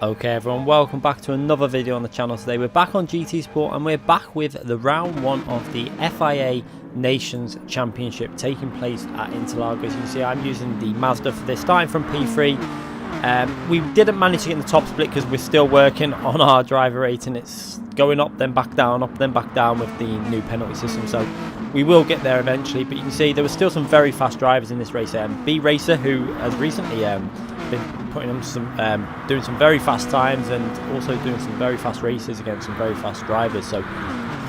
Okay everyone, welcome back to another video on the channel. Today we're back on GT Sport and we're back with the round one of the FIA Nations Championship taking place at Interlagos. You can see I'm using the Mazda for this, starting from P3. We didn't manage to get in the top split because we're still working on our driver rating. It's going up then back down with the new penalty system, so we will get there eventually. But you can see there were still some very fast drivers in this race. B Racer, who has recently been putting on some doing some very fast times and also doing some very fast races against some very fast drivers, so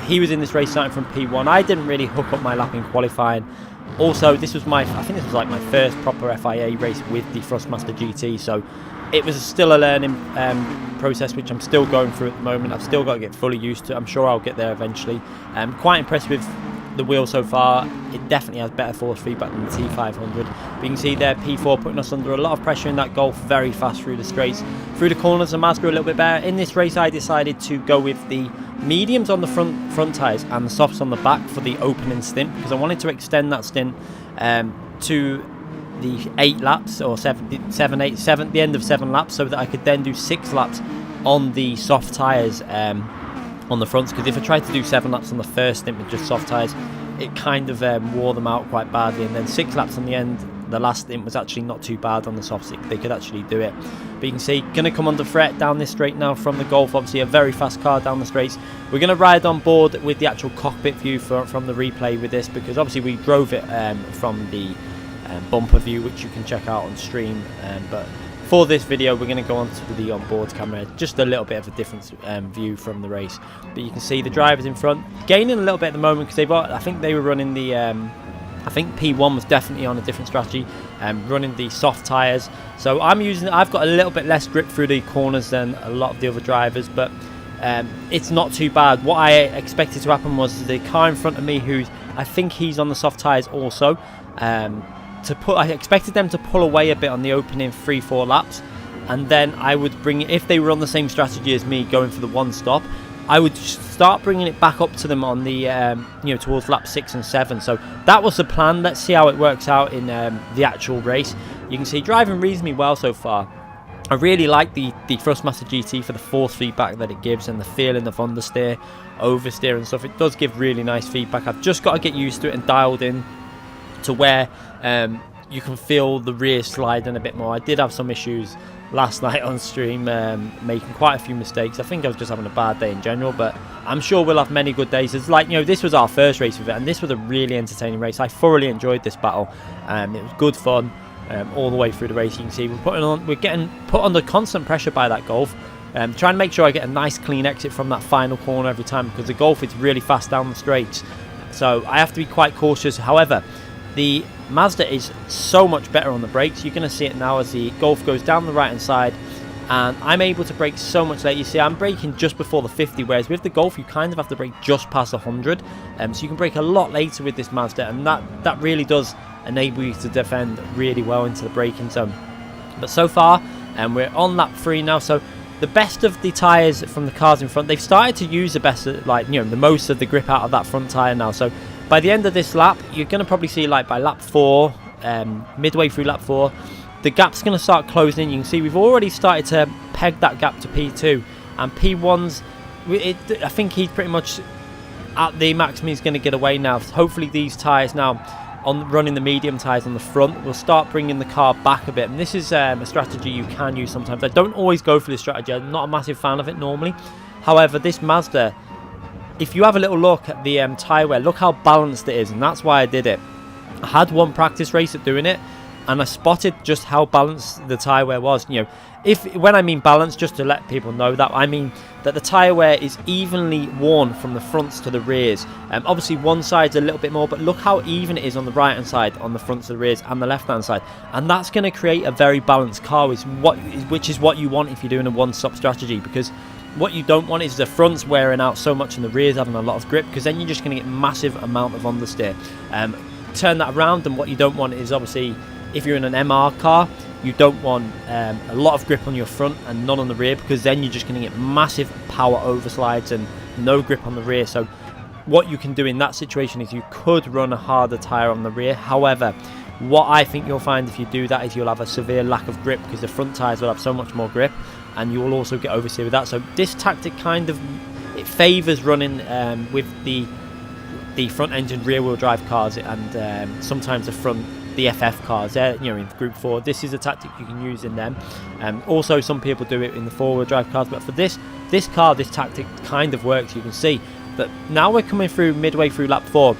he was in this race starting from P1. I didn't really hook up my lap in qualifying. Also, this was I think this was like my first proper FIA race with the Thrustmaster GT, so it was still a learning process which I'm still going through at the moment. I've still got to get fully used to it. I'm sure I'll get there eventually. Quite impressed with the wheel so far. It definitely has better force feedback than the T500. But you can see there P4 putting us under a lot of pressure in that Golf, very fast through the straights. Through the corners, the Mazda a little bit better. In this race I decided to go with the mediums on the front tyres and the softs on the back for the opening stint, because I wanted to extend that stint to the 8 laps or 7, the end of 7 laps, so that I could then do 6 laps on the soft tyres on the fronts, because if I tried to do 7 laps on the first stint with just soft tyres, it kind of wore them out quite badly, and then 6 laps on the end, the last stint, was actually not too bad on the softs. They could actually do it. But you can see, going to come under threat down this straight now from the Golf. Obviously a very fast car down the straights. We're going to ride on board with the actual cockpit view from the replay with this, because obviously we drove it from the bumper view, which you can check out on stream, but for this video we're going to go on to the onboard camera, just a little bit of a different view from the race. But you can see the drivers in front gaining a little bit at the moment, because I think they were running the I think P1 was definitely on a different strategy, running the soft tyres. So I've got a little bit less grip through the corners than a lot of the other drivers, but it's not too bad. What I expected to happen was the car in front of me, I think he's on the soft tyres also, I expected them to pull away a bit on the opening 3-4 laps, and then I would bring it, if they were on the same strategy as me going for the one stop, I would start bringing it back up to them on the towards lap 6 and 7. So that was the plan. Let's see how it works out in the actual race. You can see driving reasonably well so far. I really like the Thrustmaster GT for the force feedback that it gives and the feeling of understeer, oversteer and stuff. It does give really nice feedback. I've just got to get used to it and dialed in to where you can feel the rear sliding a bit more. I did have some issues last night on stream, making quite a few mistakes. I think I was just having a bad day in general, but I'm sure we'll have many good days. It's like, this was our first race with it, and this was a really entertaining race. I thoroughly enjoyed this battle. It was good fun all the way through the race. You can see we're getting put under constant pressure by that Golf. Trying to make sure I get a nice clean exit from that final corner every time, because the Golf is really fast down the straights, so I have to be quite cautious. However, the Mazda is so much better on the brakes. You're going to see it now as the Golf goes down the right hand side, and I'm able to brake so much later. You see I'm braking just before the 50, whereas with the Golf you kind of have to brake just past 100, so you can brake a lot later with this Mazda, and that really does enable you to defend really well into the braking zone. But so far we're on lap 3 now, so the best of the tyres from the cars in front, they've started to use the most of the grip out of that front tyre now. So by the end of this lap, you're going to probably see, like by lap 4, midway through lap 4, the gap's going to start closing in. You can see we've already started to peg that gap to P2, and P1's, I think he's pretty much at the maximum he's going to get away now. Hopefully these tyres now, running the medium tyres on the front, will start bringing the car back a bit, and this is a strategy you can use sometimes. I don't always go for this strategy. I'm not a massive fan of it normally. However, this Mazda, if you have a little look at the tyre wear, look how balanced it is, and that's why I did it. I had one practice race at doing it, and I spotted just how balanced the tyre wear was. When I mean balanced, just to let people know that, I mean that the tyre wear is evenly worn from the fronts to the rears. Obviously one side's a little bit more, but look how even it is on the right hand side, on the fronts to the rears, and the left hand side, and that's going to create a very balanced car, which is what you want if you're doing a one-stop strategy, because what you don't want is the fronts wearing out so much and the rears having a lot of grip, because then you're just going to get massive amount of understeer. Turn that around, and what you don't want is, obviously, if you're in an MR car, you don't want a lot of grip on your front and none on the rear, because then you're just going to get massive power overslides and no grip on the rear. So what you can do in that situation is you could run a harder tyre on the rear. However, what I think you'll find if you do that is you'll have a severe lack of grip, because the front tyres will have so much more grip, and you will also get oversteer with that. So this tactic kind of, it favours running with the front engine rear wheel drive cars, and sometimes the FF cars. They're, you know, in Group 4. This is a tactic you can use in them. Also, some people do it in the four wheel drive cars, but for this car, this tactic kind of works. You can see that now we're coming through midway through lap 4.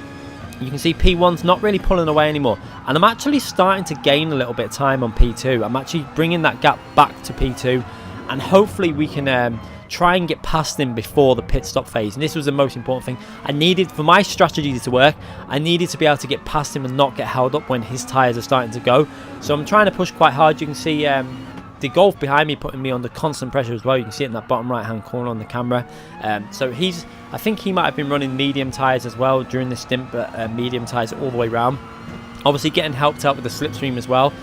You can see P1's not really pulling away anymore, and I'm actually starting to gain a little bit of time on P2. I'm actually bringing that gap back to P2, and hopefully we can try and get past him before the pit stop phase. And this was the most important thing I needed for my strategy to work. I needed to be able to get past him and not get held up when his tyres are starting to go. So I'm trying to push quite hard. You can see the Golf behind me putting me under constant pressure as well. You can see it in that bottom right hand corner on the camera. So I think he might have been running medium tyres as well during this stint, but medium tyres all the way around. Obviously getting helped out with the slipstream as well.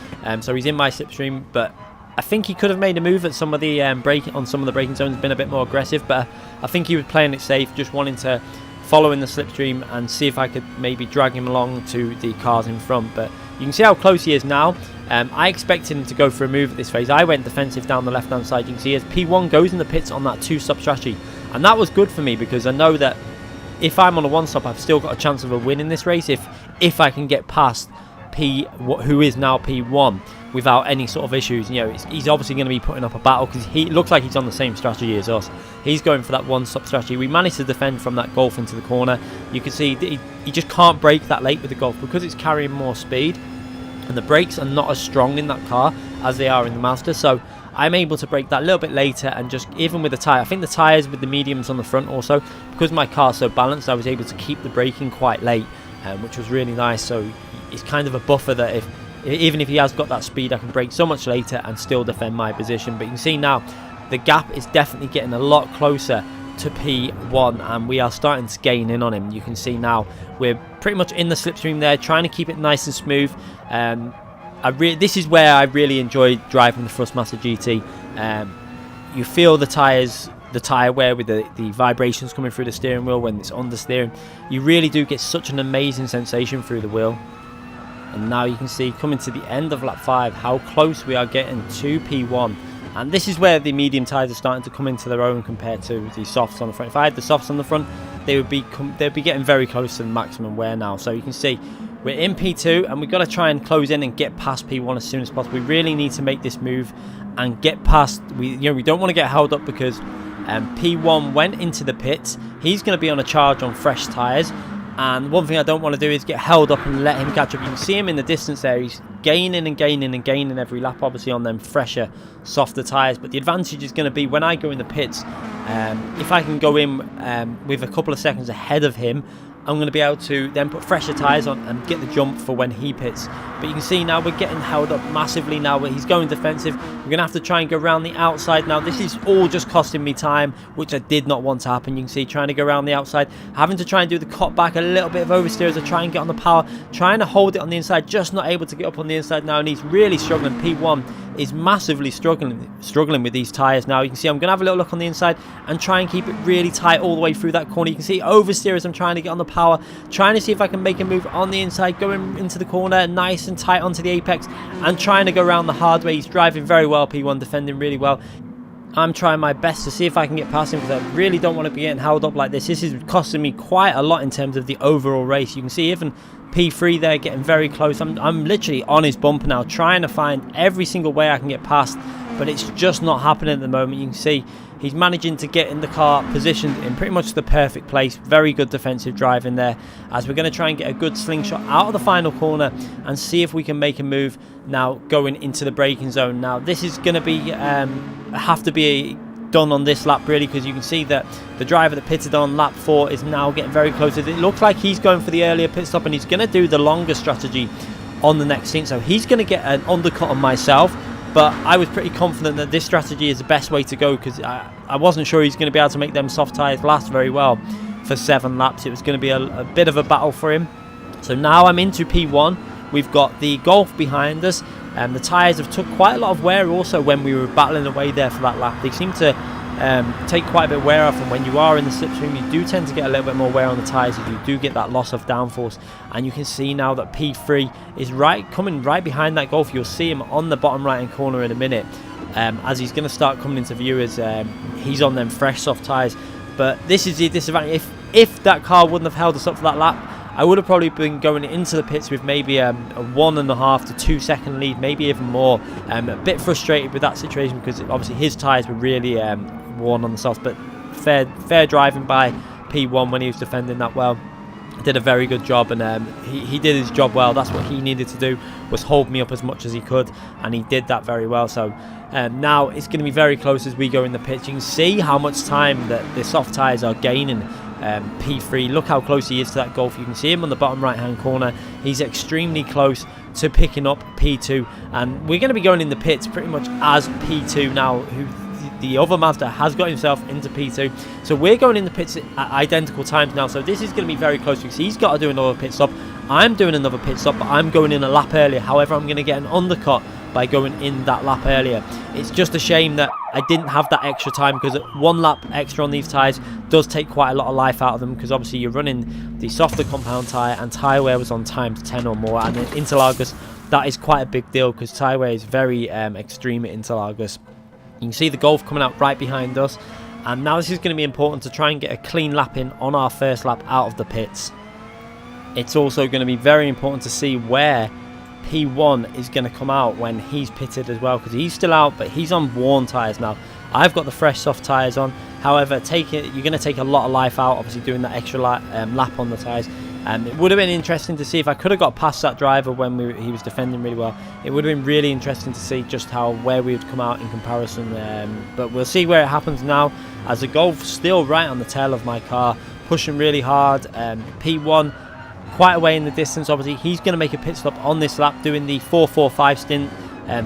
So he's in my slipstream, but I think he could have made a move at some of the braking zones, been a bit more aggressive, but I think he was playing it safe, just wanting to follow in the slipstream and see if I could maybe drag him along to the cars in front. But you can see how close he is now. I expected him to go for a move at this phase. I went defensive down the left hand side. You can see as P1 goes in the pits on that 2-stop strategy, and that was good for me because I know that if I'm on a 1-stop, I've still got a chance of a win in this race if I can get past who is now P1 without any sort of issues. You know, he's obviously going to be putting up a battle because he looks like he's on the same strategy as us. He's going for that 1-stop strategy. We managed to defend from that Golf into the corner. You can see he just can't brake that late with the Golf because it's carrying more speed, and the brakes are not as strong in that car as they are in the Master. So I'm able to brake that a little bit later, and just even with the tyre, I think the tyres with the mediums on the front also, because my car's so balanced, I was able to keep the braking quite late, which was really nice. So it's kind of a buffer that even if he has got that speed, I can brake so much later and still defend my position. But you can see now the gap is definitely getting a lot closer to P1, and we are starting to gain in on him. You can see now we're pretty much in the slipstream there, trying to keep it nice and smooth. This is where I really enjoy driving the Thrustmaster GT. You feel the tyre wear with the vibrations coming through the steering wheel when it's understeering. You really do get such an amazing sensation through the wheel. And now you can see, coming to the end of lap 5, how close we are getting to P1. And this is where the medium tyres are starting to come into their own compared to the softs on the front. If I had the softs on the front, they'd be getting very close to the maximum wear now. So you can see we're in P2, and we've got to try and close in and get past P1 as soon as possible. We really need to make this move and get past. We don't want to get held up because P1 went into the pits. He's going to be on a charge on fresh tyres. And one thing I don't want to do is get held up and let him catch up. You can see him in the distance there. He's gaining and gaining and gaining every lap, obviously on them fresher, softer tyres. But the advantage is going to be when I go in the pits, if I can go in with a couple of seconds ahead of him, I'm going to be able to then put fresher tyres on and get the jump for when he pits. But you can see now we're getting held up massively now. He's going defensive. We're going to have to try and go around the outside now. This is all just costing me time, which I did not want to happen. You can see trying to go around the outside, having to try and do the cut back, a little bit of oversteer as I try and get on the power, trying to hold it on the inside, just not able to get up on the inside now, and he's really struggling. P1 is massively struggling with these tyres now. You can see I'm going to have a little look on the inside and try and keep it really tight all the way through that corner. You can see oversteer as I'm trying to get on the power, trying to see if I can make a move on the inside, going into the corner nice and tight onto the apex, and trying to go around the hard way. He's driving very well, P1 defending really well. I'm trying my best to see if I can get past him because I really don't want to be getting held up like this. This is costing me quite a lot in terms of the overall race. You can see even P3 there getting very close. I'm literally on his bumper now, trying to find every single way I can get past, but it's just not happening at the moment. You can see he's managing to get in the car positioned in pretty much the perfect place. Very good defensive driving there, as we're going to try and get a good slingshot out of the final corner and see if we can make a move now going into the braking zone. Now this is going to be have to be done on this lap really, because you can see that the driver that pitted on lap 4 is now getting very close. It looks like he's going for the earlier pit stop, and he's going to do the longer strategy on the next stint, so he's going to get an undercut on myself. But I was pretty confident that this strategy is the best way to go, because I wasn't sure he's going to be able to make them soft tyres last very well for 7 laps. It was going to be a bit of a battle for him. So now I'm into P1. We've got the Golf behind us, and the tyres have took quite a lot of wear also when we were battling away there for that lap. They seem to take quite a bit of wear off, and when you are in the slipstream you do tend to get a little bit more wear on the tyres, as you do get that loss of downforce. And you can see now that P3 is coming right behind that Golf. You'll see him on the bottom right hand corner in a minute. as he's going to start coming into view as he's on them fresh soft tyres. But this is the disadvantage. If that car wouldn't have held us up for that lap, I would have probably been going into the pits with maybe a 1.5 to 2 second lead, maybe even more. A bit frustrated with that situation because obviously his tyres were really worn on the soft, but fair driving by P1 when he was defending that well. Did a very good job, and he did his job well. That's what he needed to do, was hold me up as much as he could, and he did that very well. So now it's going to be very close as we go in the pits. You can see how much time that the soft tyres are gaining P3. Look how close he is to that Golf. You can see him on the bottom right hand corner. He's extremely close to picking up P2, and we're going to be going in the pits pretty much as P2 now, the other Mazda has got himself into P2. So we're going in the pits at identical times now. So this is going to be very close because he's got to do another pit stop. I'm doing another pit stop, but I'm going in a lap earlier. However, I'm going to get an undercut by going in that lap earlier. It's just a shame that I didn't have that extra time, because 1 lap extra on these tyres does take quite a lot of life out of them, because obviously you're running the softer compound tyre, and tyre wear was on times 10 or more. And in Interlagos, that is quite a big deal because tyre wear is very extreme at Interlagos. You can see the Golf coming out right behind us, and now this is going to be important to try and get a clean lap in on our first lap out of the pits. It's also going to be very important to see where P1 is going to come out when he's pitted as well, because he's still out, but he's on worn tyres now. I've got the fresh soft tyres on. However, you're going to take a lot of life out, obviously doing that extra lap on the tyres. It would have been interesting to see if I could have got past that driver when he was defending really well. It would have been really interesting to see just where we would come out in comparison. But we'll see where it happens now, as the Golf still right on the tail of my car, pushing really hard. P1 quite away in the distance. Obviously, he's going to make a pit stop on this lap, doing the 4-4-5 stint.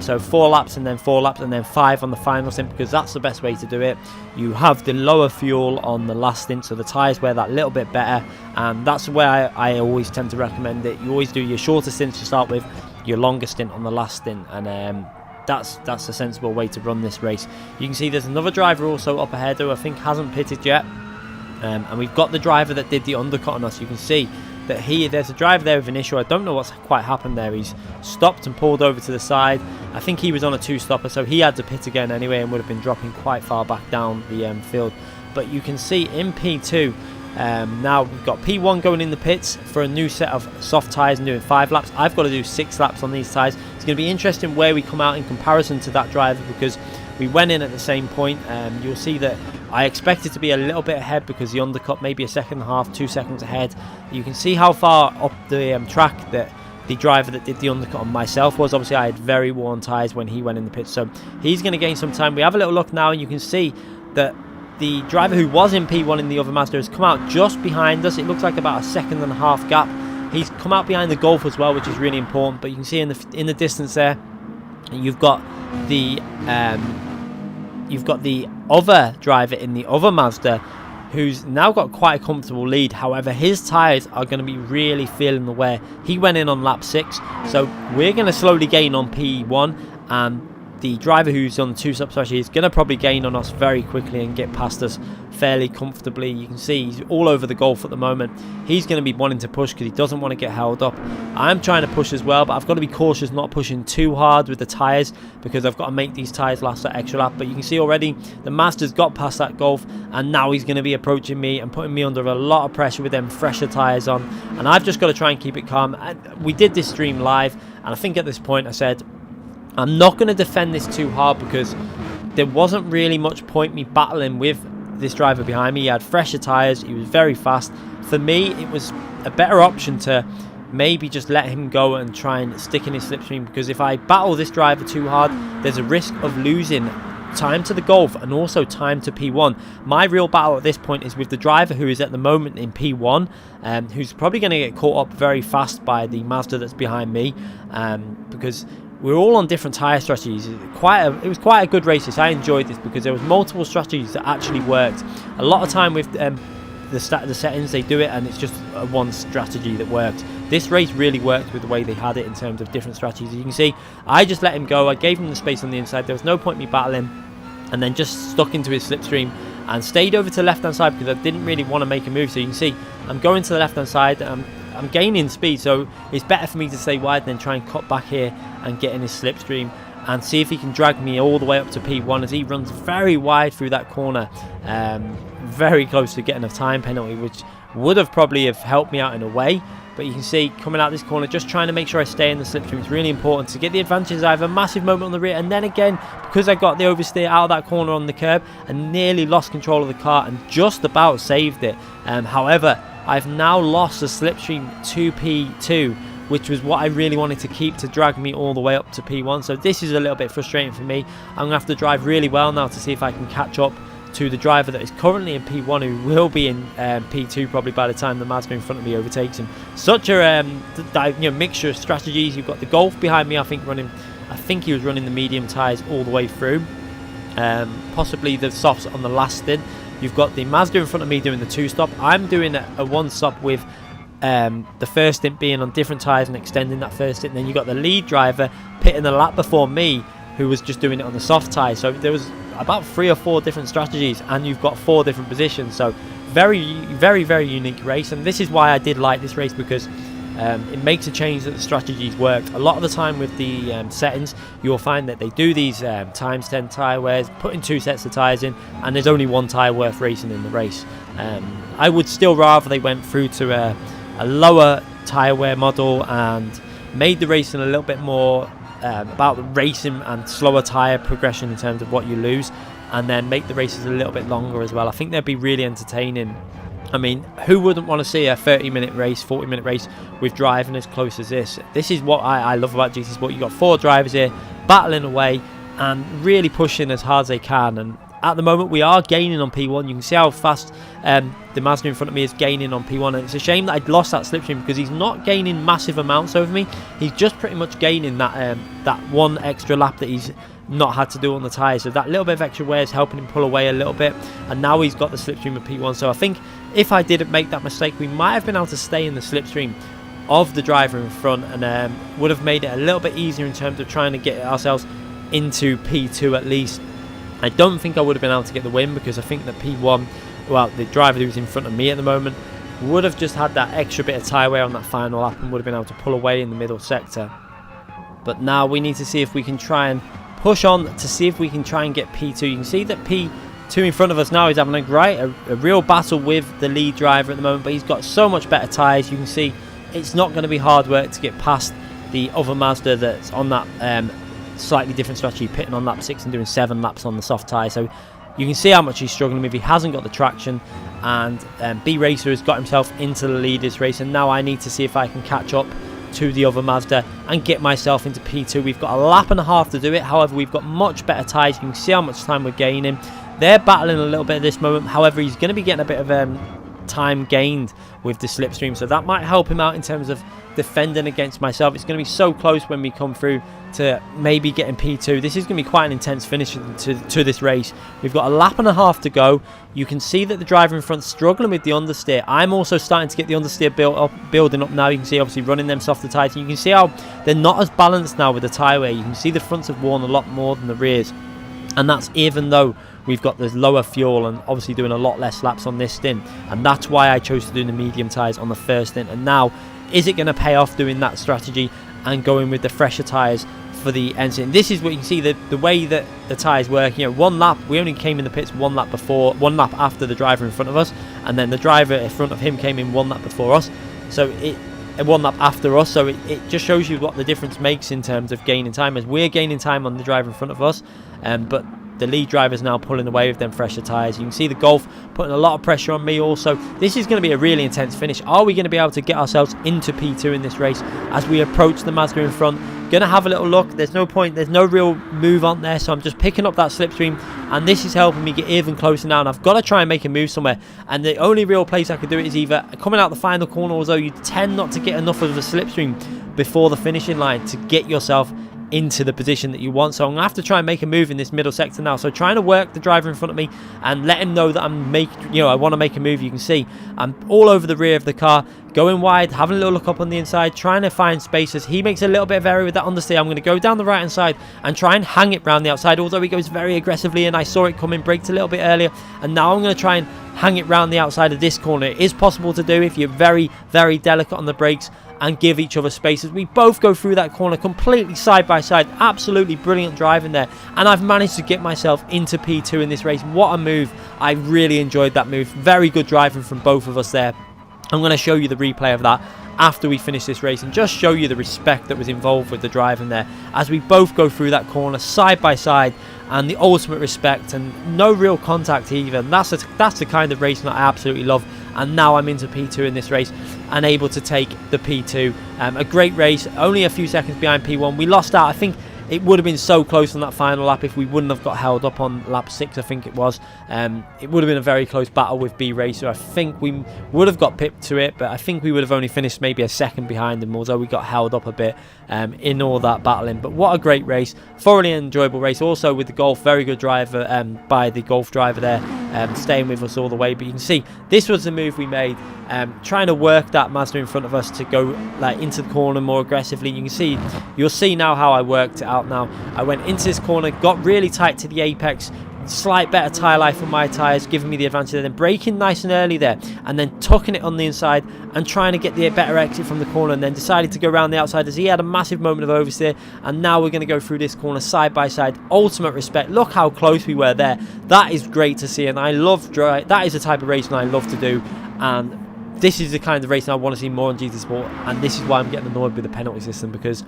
So 4 laps and then 4 laps and then 5 on the final stint, because that's the best way to do it. You have the lower fuel on the last stint, so the tyres wear that little bit better, and that's where I always tend to recommend it. You always do your shorter stints to start with, your longer stint on the last stint, and that's a sensible way to run this race. You can see there's another driver also up ahead who I think hasn't pitted yet, and we've got the driver that did the undercut on us. You can see that there's a driver there with an issue. I don't know what's quite happened there. He's stopped and pulled over to the side. I think he was on a 2-stopper, so he had to pit again anyway and would have been dropping quite far back down the field. But you can see in P2, now we've got P1 going in the pits for a new set of soft tyres and doing 5 laps. I've got to do 6 laps on these tyres. It's going to be interesting where we come out in comparison to that driver, because we went in at the same point. You'll see that I expected to be a little bit ahead because the undercut maybe 1.5 seconds, 2 seconds ahead. You can see how far up the track that the driver that did the undercut on myself was. Obviously, I had very worn tyres when he went in the pits, so he's going to gain some time. We have a little look now, and you can see that the driver who was in P1 in the other Mazda has come out just behind us. It looks like about a 1.5 second gap. He's come out behind the Golf as well, which is really important. But you can see in the distance there, you've got the other driver in the other Mazda, who's now got quite a comfortable lead. However, his tyres are going to be really feeling the wear. He went in on lap 6, so we're going to slowly gain on P1, and the driver who's on the 2-stop strategy is going to probably gain on us very quickly and get past us fairly comfortably. You can see he's all over the Golf at the moment. He's going to be wanting to push because he doesn't want to get held up. I'm trying to push as well, but I've got to be cautious not pushing too hard with the tyres, because I've got to make these tyres last that extra lap. But you can see already the Mazda's got past that Golf, and now he's going to be approaching me and putting me under a lot of pressure with them fresher tyres on, and I've just got to try and keep it calm. And we did this stream live, and I think at this point I said I'm not going to defend this too hard, because there wasn't really much point me battling with this driver behind me. He had fresher tyres, he was very fast. For me, it was a better option to maybe just let him go and try and stick in his slipstream, because if I battle this driver too hard, there's a risk of losing time to the Golf and also time to P1. My real battle at this point is with the driver who is at the moment in P1, who's probably going to get caught up very fast by the Mazda that's behind me, because we're all on different tyre strategies. It was quite a good race. I enjoyed this because there was multiple strategies that actually worked. A lot of time with the settings, they do it and it's just one strategy that worked. This race really worked with the way they had it in terms of different strategies. You can see I just let him go. I gave him the space on the inside. There was no point me battling, and then just stuck into his slipstream and stayed over to the left hand side because I didn't really want to make a move. So you can see I'm going to the left hand side. I'm gaining speed, so it's better for me to stay wide than try and cut back here and get in his slipstream. and see if he can drag me all the way up to P1 as he runs very wide through that corner, very close to getting a time penalty, which would have probably have helped me out in a way. But you can see coming out this corner, just trying to make sure I stay in the slipstream. It's really important to get the advantage. I have a massive moment on the rear, and then again, because I got the oversteer out of that corner on the curb, I nearly lost control of the car and just about saved it. However, I've now lost the slipstream to P2, which was what I really wanted to keep to drag me all the way up to P1. So this is a little bit frustrating for me. I'm going to have to drive really well now to see if I can catch up to the driver that is currently in P1, who will be in P2 probably by the time the Mazda in front of me overtakes him. Such a mixture of strategies. You've got the Golf behind me, I think he was running the medium tyres all the way through, possibly the softs on the last stint. You've got the Mazda in front of me doing the 2-stop. I'm doing a 1-stop with the first stint being on different tyres and extending that first stint. And then you've got the lead driver pitting the lap before me, who was just doing it on the soft tyre. So there was about 3 or 4 different strategies, and you've got 4 different positions. So very, very, very unique race. And this is why I did like this race, because it makes a change that the strategies worked. A lot of the time with the settings, you'll find that they do these times 10 tyre wears, putting 2 sets of tyres in, and there's only 1 tyre worth racing in the race. I would still rather they went through to a lower tyre wear model and made the racing a little bit more about the racing and slower tyre progression in terms of what you lose, and then make the races a little bit longer as well. I think they'd be really entertaining. I mean, who wouldn't want to see a 30-minute race, 40-minute race with driving as close as this? This is what I love about GT Sport. You've got 4 drivers here battling away and really pushing as hard as they can. And at the moment, we are gaining on P1. You can see how fast the Mazda in front of me is gaining on P1. And it's a shame that I'd lost that slipstream, because he's not gaining massive amounts over me. He's just pretty much gaining that 1 extra lap that he's not had to do on the tyres. So that little bit of extra wear is helping him pull away a little bit. And now he's got the slipstream of P1. So I think if I didn't make that mistake, we might have been able to stay in the slipstream of the driver in front, and would have made it a little bit easier in terms of trying to get ourselves into P2 at least. I don't think I would have been able to get the win, because I think that P1, well, the driver who's in front of me at the moment, would have just had that extra bit of tyre wear on that final lap and would have been able to pull away in the middle sector. But now we need to see if we can try and push on to see if we can try and get P2. You can see that P2 in front of us now is having a real battle with the lead driver at the moment, but he's got so much better tyres. You can see it's not going to be hard work to get past the other Mazda that's on that slightly different strategy, pitting on lap 6 and doing 7 laps on the soft tyre. So you can see how much he's struggling with. He hasn't got the traction, and B Racer has got himself into the leaders race, and now I need to see if I can catch up to the other Mazda and get myself into P2. We've got a lap and a half to do it. However, we've got much better tyres. You can see how much time we're gaining. They're battling a little bit at this moment. However, he's going to be getting a bit of time gained with the slipstream, so that might help him out in terms of defending against myself. It's going to be so close when we come through to maybe getting P2. This is going to be quite an intense finish to this race. We've got a lap and a half to go. You can see that the driver in front struggling with the understeer. I'm also starting to get the understeer building up now. You can see obviously running them softer tyres. You can see how they're not as balanced now with the tyre wear. You can see the fronts have worn a lot more than the rears, and that's even though we've got this lower fuel and obviously doing a lot less laps on this stint. And that's why I chose to do the medium tyres on the first stint. And now, is it going to pay off doing that strategy and going with the fresher tyres for the end stint? This is what you can see, the way that the tyres work. You know, 1 lap, we only came in the pits 1 lap before, 1 lap after the driver in front of us, and then the driver in front of him came in 1 lap before us. So 1 lap after us. So it just shows you what the difference makes in terms of gaining time, as we're gaining time on the driver in front of us, but the lead driver is now pulling away with them fresher tyres. You can see the Golf putting a lot of pressure on me also. This is going to be a really intense finish. Are we going to be able to get ourselves into P2 in this race as we approach the Mazda in front? Going to have a little look. There's no point. There's no real move on there, so I'm just picking up that slipstream, and this is helping me get even closer now. And I've got to try and make a move somewhere, and the only real place I could do it is either coming out the final corner, although you tend not to get enough of the slipstream before the finishing line to get yourself into the position that you want. So I'm gonna have to try and make a move in this middle sector now. So trying to work the driver in front of me and let him know that I want to make a move. You can see I'm all over the rear of the car, going wide, having a little look up on the inside, trying to find spaces. He makes a little bit of error with that understeer. I'm going to go down the right hand side and try and hang it round the outside, although he goes very aggressively, and I saw it coming, braked a little bit earlier, and now I'm going to try and hang it round the outside of this corner. It is possible to do if you're very, very delicate on the brakes and give each other spaces. We both go through that corner completely side by side. Absolutely brilliant driving there, and I've managed to get myself into P2 in this race. What a move. I really enjoyed that move. Very good driving from both of us there. I'm going to show you the replay of that after we finish this race and just show you the respect that was involved with the driving there as we both go through that corner side by side, and the ultimate respect and no real contact even. That's the kind of racing that I absolutely love. And now I'm into P2 in this race and able to take the P2. A great race, only a few seconds behind P1. We lost out. I think it would have been so close on that final lap if we wouldn't have got held up on lap 6, I think it was. It would have been a very close battle with B Racer. I think we would have got pipped to it, but I think we would have only finished maybe a second behind him, although we got held up a bit in all that battling. But what a great race. Thoroughly enjoyable race. Also with the Golf, very good driver by the Golf driver there, staying with us all the way. But you can see this was the move we made, trying to work that Mazda in front of us to go like into the corner more aggressively. You can see, you'll see now how I worked it out now. I went into this corner, got really tight to the apex, slight better tyre life on my tyres, giving me the advantage there, then braking nice and early there, and then tucking it on the inside and trying to get the better exit from the corner, and then decided to go around the outside as he had a massive moment of oversteer. And now we're going to go through this corner side by side. Ultimate respect. Look how close we were there. That is great to see, and I love that is the type of racing I love to do, and this is the kind of racing I want to see more on GT Sport. And this is why I'm getting annoyed with the penalty system, because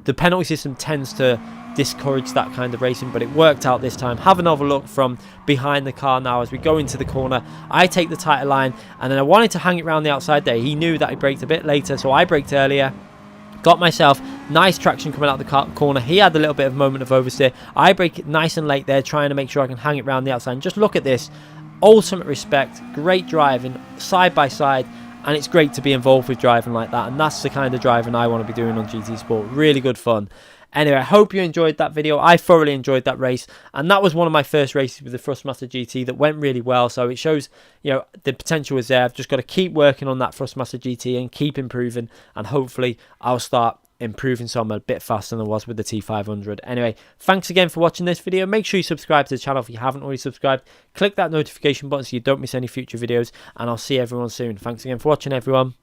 the penalty system tends to discourage that kind of racing, but it worked out this time. Have another look from behind the car now as we go into the corner. I take the tighter line, and then I wanted to hang it around the outside there. He knew that I braked a bit later, so I braked earlier. Got myself nice traction coming out the corner. He had a little bit of moment of oversteer. I brake it nice and late there, trying to make sure I can hang it around the outside. And just look at this. Ultimate respect. Great driving, side by side. And it's great to be involved with driving like that. And that's the kind of driving I want to be doing on GT Sport. Really good fun. Anyway, I hope you enjoyed that video. I thoroughly enjoyed that race. And that was one of my first races with the Thrustmaster GT that went really well. So it shows, you know, the potential is there. I've just got to keep working on that Thrustmaster GT and keep improving. And hopefully I'll start improving some a bit faster than I was with the T500. Anyway, thanks again for watching this video. Make sure you subscribe to the channel if you haven't already subscribed. Click that notification button so you don't miss any future videos, and I'll see everyone soon. Thanks again for watching, everyone.